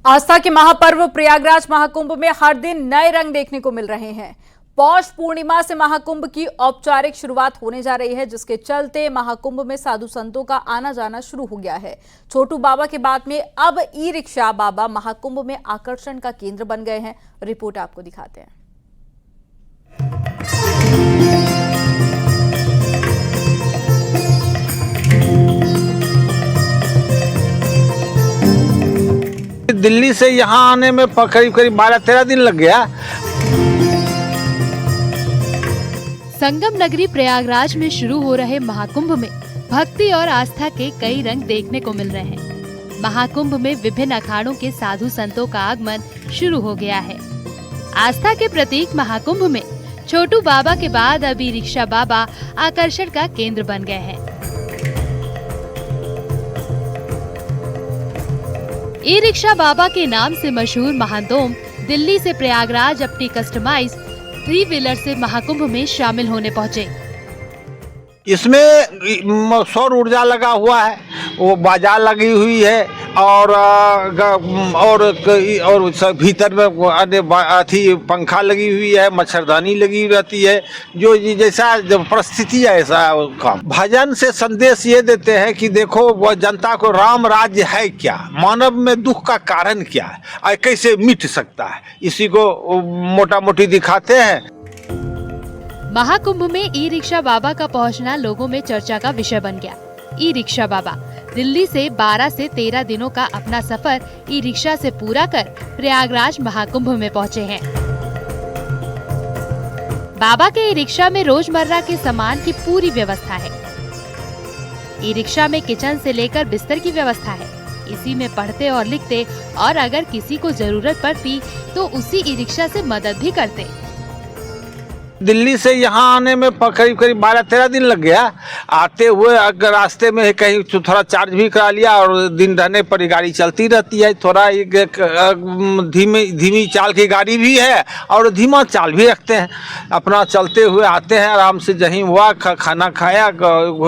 आस्था के महापर्व प्रयागराज महाकुंभ में हर दिन नए रंग देखने को मिल रहे हैं। पौष पूर्णिमा से महाकुंभ की औपचारिक शुरुआत होने जा रही है, जिसके चलते महाकुंभ में साधु संतों का आना जाना शुरू हो गया है। छोटू बाबा के बाद में अब ई रिक्शा बाबा महाकुंभ में आकर्षण का केंद्र बन गए हैं। रिपोर्ट आपको दिखाते हैं। दिल्ली से यहाँ आने में करीब 12-13 दिन लग गया। संगम नगरी प्रयागराज में शुरू हो रहे महाकुंभ में भक्ति और आस्था के कई रंग देखने को मिल रहे हैं। महाकुंभ में विभिन्न अखाड़ों के साधु संतों का आगमन शुरू हो गया है। आस्था के प्रतीक महाकुंभ में छोटू बाबा के बाद अब ई रिक्शा बाबा आकर्षण का केंद्र बन गए हैं। ई रिक्शा बाबा के नाम से मशहूर महादोम दिल्ली से प्रयागराज अपनी कस्टमाइज 3 व्हीलर से महाकुंभ में शामिल होने पहुंचे। इसमें सौर ऊर्जा लगा हुआ है, वो बाजार लगी हुई है और भीतर में अथी पंखा लगी हुई है, मच्छरदानी लगी रहती है। जो जैसा जब परिस्थिति है ऐसा काम। भजन से संदेश ये देते हैं कि देखो वह जनता को राम राज्य है क्या, मानव में दुख का कारण क्या है और कैसे मिट सकता है, इसी को मोटा मोटी दिखाते हैं। महाकुंभ में ई रिक्शा बाबा का पहुंचना लोगों में चर्चा का विषय बन गया। ई रिक्शा बाबा दिल्ली से 12 से 13 दिनों का अपना सफर ई रिक्शा से पूरा कर प्रयागराज महाकुंभ में पहुंचे हैं। बाबा के ई रिक्शा में रोजमर्रा के सामान की पूरी व्यवस्था है। ई रिक्शा में किचन से लेकर बिस्तर की व्यवस्था है। इसी में पढ़ते और लिखते और अगर किसी को जरूरत पड़ती तो उसी ई रिक्शा से मदद भी करते। दिल्ली से यहाँ आने में करीब 12-13 दिन लग गया। आते हुए अगर रास्ते में कहीं तो थोड़ा चार्ज भी करा लिया और दिन रहने पर गाड़ी चलती रहती है। थोड़ा धीमी चाल की गाड़ी भी है और धीमा चाल भी रखते हैं। अपना चलते हुए आते हैं, आराम से जहीं हुआ खाना खाया,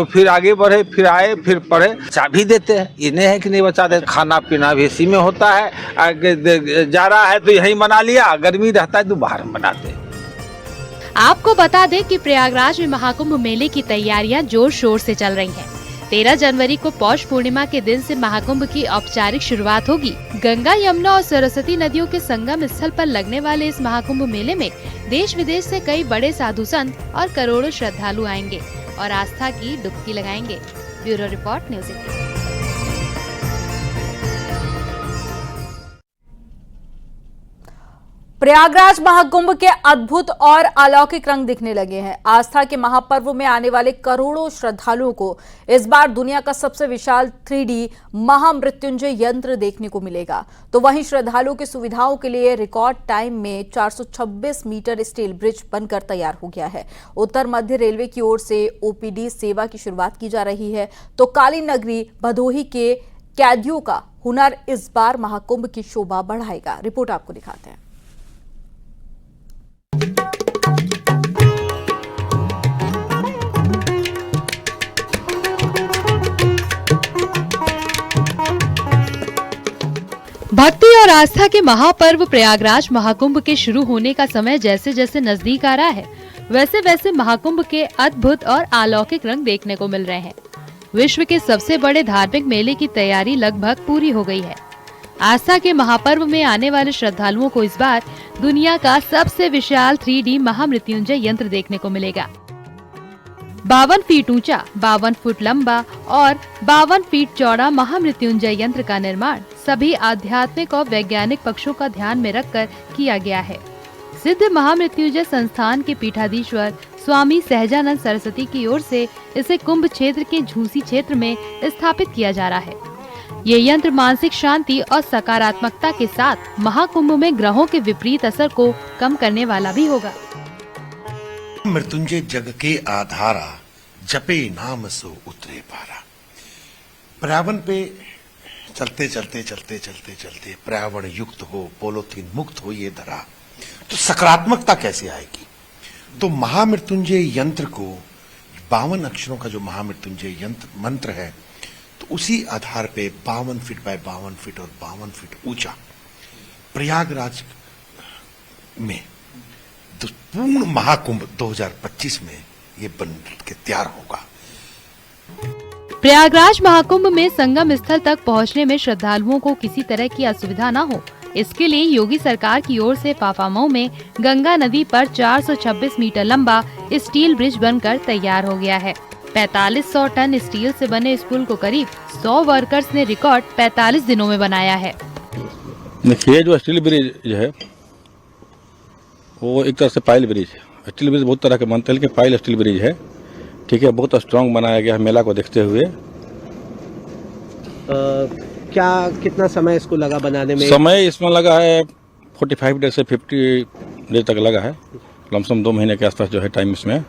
फिर आगे बढ़े, फिर आए, फिर पढ़े। चाबी देते हैं, इन्हें है कि नहीं बचा देते। खाना पीना भी इसी में होता है। आगे जा रहा है तो यहीं बना लिया, गर्मी रहता है तो बाहर बनाते हैं। आपको बता दें कि प्रयागराज में महाकुंभ मेले की तैयारियां जोर शोर से चल रही हैं। 13 जनवरी को पौष पूर्णिमा के दिन से महाकुंभ की औपचारिक शुरुआत होगी। गंगा, यमुना और सरस्वती नदियों के संगम स्थल पर लगने वाले इस महाकुंभ मेले में देश विदेश से कई बड़े साधु संत और करोड़ों श्रद्धालु आएंगे और आस्था की डुबकी लगाएंगे। Bureau report, news 18। Prayagraj Mahakumbh के अद्भुत और अलौकिक रंग दिखने लगे हैं। आस्था के महापर्व में आने वाले करोड़ों श्रद्धालुओं को इस बार दुनिया का सबसे विशाल 3D महामृत्युंजय यंत्र देखने को मिलेगा। तो वहीं श्रद्धालुओं की सुविधाओं के लिए रिकॉर्ड टाइम में 426 मीटर स्टील ब्रिज बनकर तैयार हो गया है। उत्तर मध्य रेलवे की ओर से OPD सेवा की शुरुआत की जा रही है। तो काली नगरी भदोही के कैदियों का हुनर इस बार महाकुंभ की शोभा बढ़ाएगा। रिपोर्ट आपको दिखाते हैं। भक्ति और आस्था के महापर्व प्रयागराज महाकुंभ के शुरू होने का समय जैसे जैसे नजदीक आ रहा है, वैसे वैसे महाकुंभ के अद्भुत और अलौकिक रंग देखने को मिल रहे हैं। विश्व के सबसे बड़े धार्मिक मेले की तैयारी लगभग पूरी हो गई है। आस्था के महापर्व में आने वाले श्रद्धालुओं को इस बार दुनिया का सबसे विशाल 3D महामृत्युंजय यंत्र देखने को मिलेगा। 52 फीट ऊंचा, 52 फुट लंबा और 52 फीट चौड़ा महामृत्युंजय यंत्र का निर्माण सभी आध्यात्मिक और वैज्ञानिक पक्षों का ध्यान में रखकर किया गया है। सिद्ध महामृत्युंजय संस्थान के पीठाधीश्वर स्वामी सहजानंद सरस्वती की ओर से इसे कुंभ क्षेत्र के झूसी क्षेत्र में स्थापित किया जा रहा है। ये यंत्र मानसिक शांति और सकारात्मकता के साथ महाकुंभ में ग्रहों के विपरीत असर को कम करने वाला भी होगा। मृत्युंजय जग के आधारा, जपे नाम सो उतरे पारा। पर्यावरण पे चलते चलते पर्यावरण युक्त हो, पॉलीथीन मुक्त हो ये धरा, तो सकारात्मकता कैसे आएगी? तो महामृत्युंजय यंत्र को 52 अक्षरों का जो महामृत्युंजय यंत्र मंत्र है, तो उसी आधार पे 52 फीट बाय 52 फीट और 52 फीट ऊंचा प्रयागराज में पूर्ण महाकुंभ 2025 में ये बन के तैयार होगा। प्रयागराज महाकुंभ में संगम स्थल तक पहुंचने में श्रद्धालुओं को किसी तरह की असुविधा न हो, इसके लिए योगी सरकार की ओर से फाफामऊ में गंगा नदी पर 426 मीटर लंबा स्टील ब्रिज बनकर तैयार हो गया है। 4500 टन स्टील से बने इस पुल को करीब 100 वर्कर्स ने रिकॉर्ड 45 दिनों में बनाया है। देखिए, जो स्टील ब्रिज है वो एक तरह से पाइल ब्रिज है। स्टील ब्रिज बहुत तरह के बनते हैं, लेकिन पाइल स्टील ब्रिज है, ठीक है। बहुत स्ट्रांग बनाया गया है मेला को देखते हुए। क्या कितना समय इसको लगा बनाने में? समय इसमें लगा है 45 डेज से 50 डेज तक लगा है। लमसम 2 महीने के आसपास जो है टाइम इसमें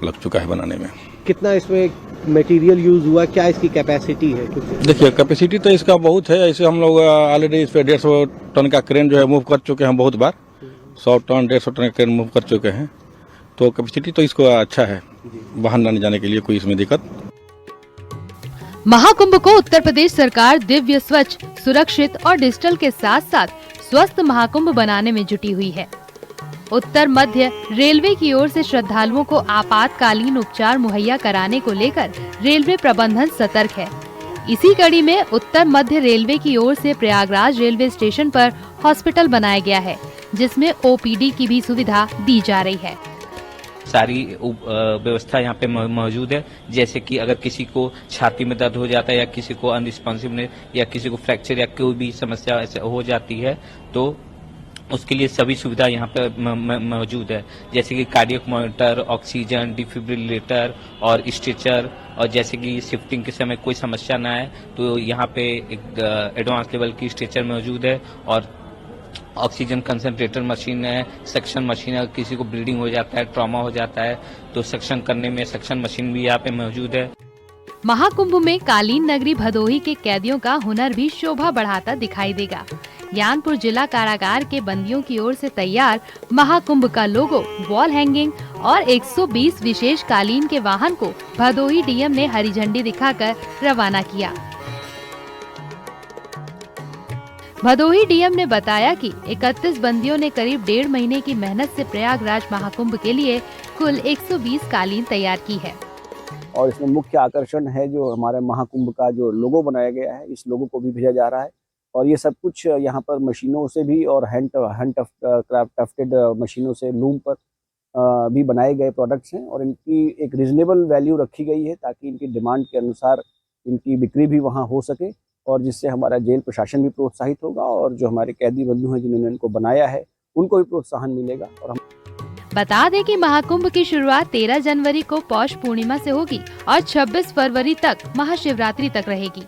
लग चुका है बनाने में। कितना इसमें मटेरियल यूज हुआ, क्या इसकी कैपेसिटी है? देखिए, कैपेसिटी तो इसका बहुत है। ऐसे हम लोग ऑलरेडी इस पे 150 टन का क्रेन जो है मूव कर चुके हैं बहुत बार। 100 टन 150 टन का क्रेन मूव कर चुके हैं, तो कैपेसिटी तो इसको अच्छा है, वाहन लाने जाने के लिए कोई इसमें दिक्कत। महाकुंभ को उत्तर प्रदेश सरकार दिव्य, स्वच्छ, सुरक्षित और डिजिटल के साथ साथ स्वस्थ महाकुंभ बनाने में जुटी हुई है। उत्तर मध्य रेलवे की ओर से श्रद्धालुओं को आपातकालीन उपचार मुहैया कराने को लेकर रेलवे प्रबंधन सतर्क है। इसी कड़ी में उत्तर मध्य रेलवे की ओर से प्रयागराज रेलवे स्टेशन पर हॉस्पिटल बनाया गया है, जिसमें ओपीडी की भी सुविधा दी जा रही है। सारी व्यवस्था यहाँ पे मौजूद है। जैसे कि अगर किसी को छाती में दर्द हो जाता है या किसी को अनरिस्पॉन्सिवनेस या किसी को फ्रैक्चर या कोई भी समस्या ऐसे हो जाती है, तो उसके लिए सभी सुविधा यहाँ पे मौजूद है। जैसे कि कार्डियक मॉनिटर, ऑक्सीजन, डिफिब्रिलेटर और स्ट्रेचर, और जैसे कि शिफ्टिंग के समय कोई समस्या ना आए तो यहाँ पे एक एडवांस लेवल की स्ट्रेचर मौजूद है, और ऑक्सीजन कंसंट्रेटर मशीन है, सक्शन मशीन है। किसी को ब्लीडिंग हो जाता है, ट्रॉमा हो जाता है, तो सक्शन करने में सक्शन मशीन भी यहाँ पे मौजूद है। महाकुंभ में कालीन नगरी भदोही के कैदियों का हुनर भी शोभा बढ़ाता दिखाई देगा। ज्ञानपुर जिला कारागार के बंदियों की ओर से तैयार महाकुंभ का लोगो, वॉल हैंगिंग और 120 विशेष कालीन के वाहन को भदोही डीएम ने हरी झंडी दिखाकर रवाना किया। भदोही डीएम ने बताया कि 31 बंदियों ने करीब 1.5 महीने की मेहनत से प्रयागराज महाकुंभ के लिए कुल 120 कालीन तैयार की है। और इसमें मुख्य आकर्षण है जो हमारे महाकुंभ का जो लोगो बनाया गया है, इस लोगो को भी भेजा जा रहा है। और ये सब कुछ यहाँ पर मशीनों से भी और हैंड क्राफ्टेड मशीनों से लूम पर भी बनाए गए प्रोडक्ट्स हैं, और इनकी एक रीजनेबल वैल्यू रखी गई है ताकि इनकी डिमांड के अनुसार इनकी बिक्री भी वहाँ हो सके, और जिससे हमारा जेल प्रशासन भी प्रोत्साहित होगा और जो हमारे कैदी बंधु हैं जिन्होंने इनको बनाया है उनको भी प्रोत्साहन मिलेगा। और हम बता दें कि महाकुंभ की शुरुआत 13 जनवरी को पौष पूर्णिमा से होगी और 26 फरवरी तक महाशिवरात्रि तक रहेगी।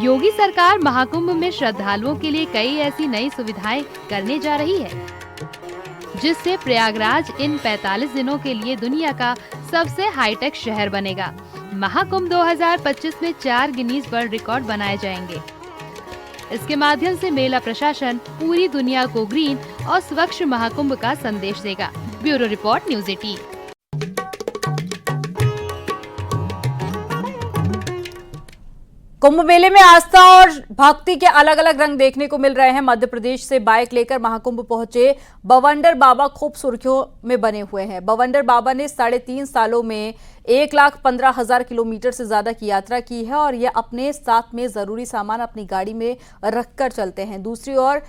योगी सरकार महाकुंभ में श्रद्धालुओं के लिए कई ऐसी नई सुविधाएं करने जा रही है, जिससे प्रयागराज इन 45 दिनों के लिए दुनिया का सबसे हाईटेक शहर बनेगा। महाकुंभ 2025 में 4 गिनीज वर्ल्ड रिकॉर्ड बनाए जाएंगे। इसके माध्यम से मेला प्रशासन पूरी दुनिया को ग्रीन और स्वच्छ महाकुंभ का संदेश देगा। Bureau report, news 18। कुंभ मेले में आस्था और भक्ति के अलग अलग रंग देखने को मिल रहे हैं। मध्य प्रदेश से बाइक लेकर महाकुंभ पहुंचे बवंडर बाबा खूब सुर्खियों में बने हुए हैं। बवंडर बाबा ने 3.5 सालों में 1,15,000 किलोमीटर से ज्यादा की यात्रा की है और ये अपने साथ में जरूरी सामान अपनी गाड़ी में रखकर चलते हैं। दूसरी ओर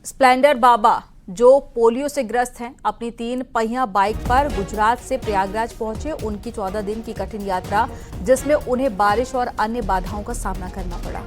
स्प्लेंडर बाबा जो पोलियो से ग्रस्त हैं, अपनी 3 पहिया बाइक पर गुजरात से प्रयागराज पहुंचे। उनकी 14 दिन की कठिन यात्रा, जिसमें उन्हें बारिश और अन्य बाधाओं का सामना करना पड़ा।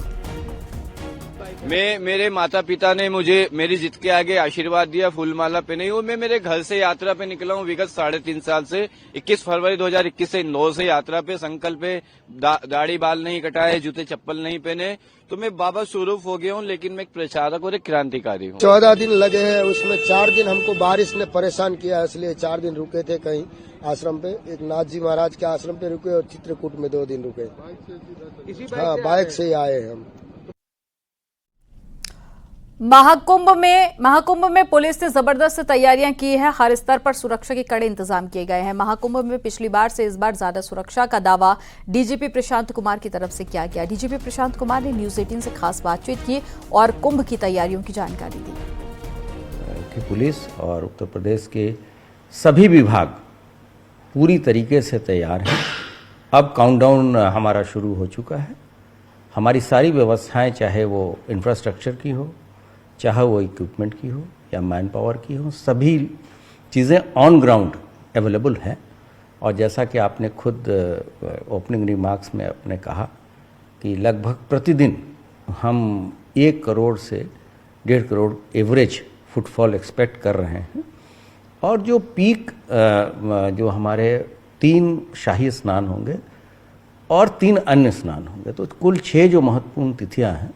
मेरे माता पिता ने मुझे मेरी जिद के आगे आशीर्वाद दिया, फूलमाला पहनाई, और मैं मेरे घर से यात्रा पे निकला हूँ विगत 3.5 साल से। 21 फरवरी 2021 से इंदौर से यात्रा पे, संकल्प पे, दाढ़ी बाल नहीं कटाए, जूते चप्पल नहीं पहने, तो मैं बाबा स्वरूप हो गया हूँ। लेकिन मैं एक प्रचारक और एक क्रांतिकारी हूँ। 14 दिन लगे हैं, उसमें 4 दिन हमको बारिश ने परेशान किया, इसलिए 4 दिन रुके थे कहीं आश्रम पे। एक नाथ जी महाराज के आश्रम पे रुके और चित्रकूट में 2 दिन रुके। हाँ, बाइक से ही आए हम। महाकुंभ में पुलिस ने जबरदस्त तैयारियां की है। हर स्तर पर सुरक्षा के कड़े इंतजाम किए गए हैं। महाकुंभ में पिछली बार से इस बार ज्यादा सुरक्षा का दावा डीजीपी प्रशांत कुमार की तरफ से किया गया। डीजीपी प्रशांत कुमार ने न्यूज 18 से खास बातचीत की और कुंभ की तैयारियों की जानकारी दी। कि पुलिस और उत्तर प्रदेश के सभी विभाग पूरी तरीके से तैयार हैं। अब काउंटडाउन हमारा शुरू हो चुका है। हमारी सारी व्यवस्थाएं, चाहे वो इंफ्रास्ट्रक्चर की हो, चाहे वो इक्विपमेंट की हो या मैन पावर की हो, सभी चीज़ें ऑन ग्राउंड अवेलेबल हैं। और जैसा कि आपने खुद ओपनिंग रिमार्क्स में आपने कहा कि लगभग प्रतिदिन हम 1 करोड़ से 1.5 करोड़ एवरेज फुटफॉल एक्सपेक्ट कर रहे हैं। और जो पीक जो हमारे 3 शाही स्नान होंगे और 3 अन्य स्नान होंगे, तो कुल 6 जो महत्वपूर्ण तिथियां हैं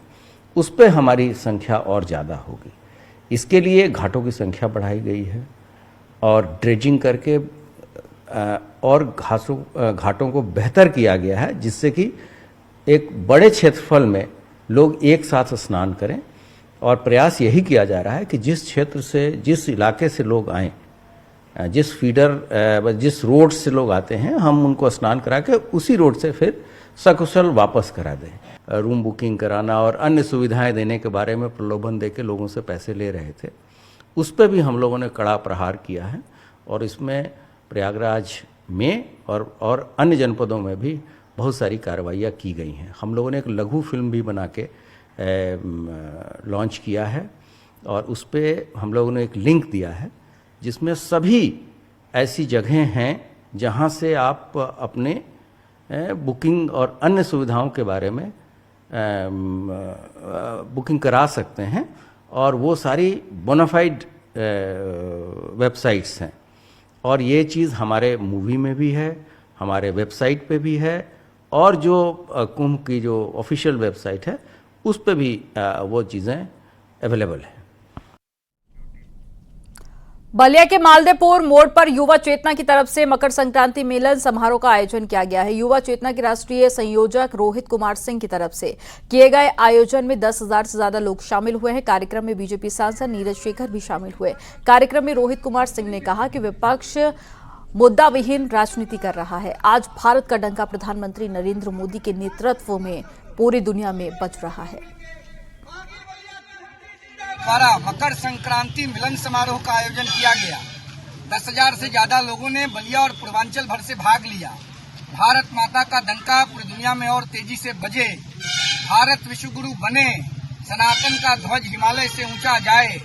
उस पर हमारी संख्या और ज़्यादा होगी। इसके लिए घाटों की संख्या बढ़ाई गई है और ड्रेजिंग करके और घाटों को बेहतर किया गया है, जिससे कि एक बड़े क्षेत्रफल में लोग एक साथ स्नान करें। और प्रयास यही किया जा रहा है कि जिस क्षेत्र से, जिस इलाके से लोग आएँ, जिस फीडर जिस रोड से लोग आते हैं, हम उनको स्नान करा के उसी रोड से फिर सकुशल वापस करा दें। रूम बुकिंग कराना और अन्य सुविधाएं देने के बारे में प्रलोभन देके लोगों से पैसे ले रहे थे, उस पर भी हम लोगों ने कड़ा प्रहार किया है। और इसमें प्रयागराज में और अन्य जनपदों में भी बहुत सारी कार्रवाइयाँ की गई हैं। हम लोगों ने एक लघु फिल्म भी बना के लॉन्च किया है और उस पर हम लोगों ने एक लिंक दिया है जिसमें सभी ऐसी जगहें हैं जहां से आप अपने बुकिंग और अन्य सुविधाओं के बारे में बुकिंग करा सकते हैं। और वो सारी बोनाफाइड वेबसाइट्स हैं। और ये चीज़ हमारे मूवी में भी है, हमारे वेबसाइट पे भी है, और जो कुंभ की जो ऑफिशियल वेबसाइट है उस पे भी वो चीज़ें अवेलेबल है। बलिया के मालदेपुर मोड़ पर युवा चेतना की तरफ से मकर संक्रांति मिलन समारोह का आयोजन किया गया है। युवा चेतना के राष्ट्रीय संयोजक रोहित कुमार सिंह की तरफ से किए गए आयोजन में 10,000 से ज्यादा लोग शामिल हुए हैं। कार्यक्रम में बीजेपी सांसद नीरज शेखर भी शामिल हुए। कार्यक्रम में रोहित कुमार सिंह ने कहा कि विपक्ष मुद्दा विहीन राजनीति कर रहा है। आज भारत का डंका प्रधानमंत्री नरेंद्र मोदी के नेतृत्व में पूरी दुनिया में बज रहा है। द्वारा मकर संक्रांति मिलन समारोह का आयोजन किया गया। 10,000 से ज्यादा लोगों ने बलिया और पूर्वांचल भर से भाग लिया। भारत माता का डंका पूरी दुनिया में और तेजी से बजे, भारत विश्व गुरु बने, सनातन का ध्वज हिमालय से ऊंचा जाए।